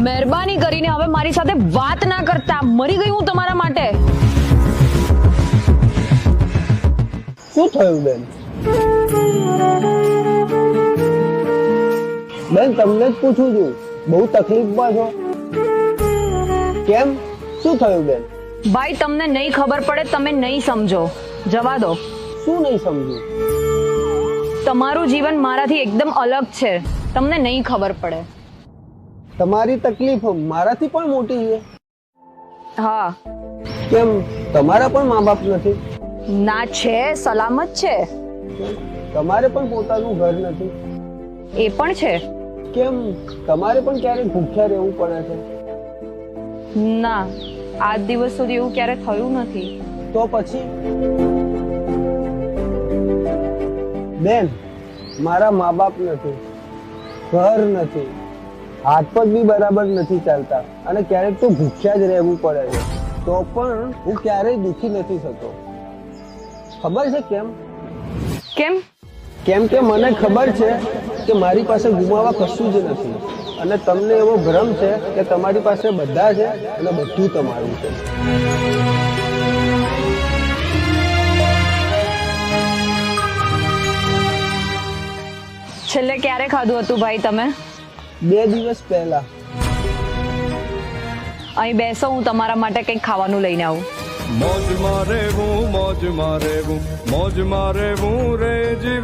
મહેરબાની કરીને હવે મારી સાથે વાત ના કરતા. મરી ગઈ હું તમારા માટે. શું થયું બેન? બેન તમને જ પૂછું છું, બહુ તકલીફમાં છો કેમ? શું થયું બેન? ભાઈ તમને નહીં ખબર પડે, તમે નહીં સમજો. જવા દો. શું નહીં સમજ્યું? તમારું જીવન મારાથી એકદમ અલગ છે, તમને નહીં ખબર પડે. તમારી તકલીફ મારાથી પણ મોટી છે. હા. કેમ તમારા પણ મા બાપ નથી? ના છે, સલામત છે. તમારે પણ પોતાનું ઘર નથી? એ પણ છે. કેમ તમારે પણ ક્યારેક ભૂખ્યા રહેવું પડે છે? ના, આજ દિવસ સુધી એવું ક્યારે થયું નથી. તો પછી બેન, મારા મા બાપ નથી, ઘર નથી, હાથ પગ બી બરાબર નથી ચાલતા અને ક્યારેક તો ભૂખ્યા જ રહેવું પડે છે. તો પણ હું ક્યારેય દુઃખી નથી થતો. ખબર છે કેમ? કેમ? કેમ કે મને ખબર છે કે મારી પાસે ગુમાવવા કશું જ નથી અને તમને એવો ભ્રમ છે કે તમારી પાસે બધા છે અને બધું તમારું છે. છેલ્લે ક્યારે ખાધું હતું ભાઈ તમે? 2 દિવસ પહેલા. અહીં બેસો, હું તમારા માટે કંઈક ખાવાનું લઈને આવું. મોજમાં રહેવું રે જીવ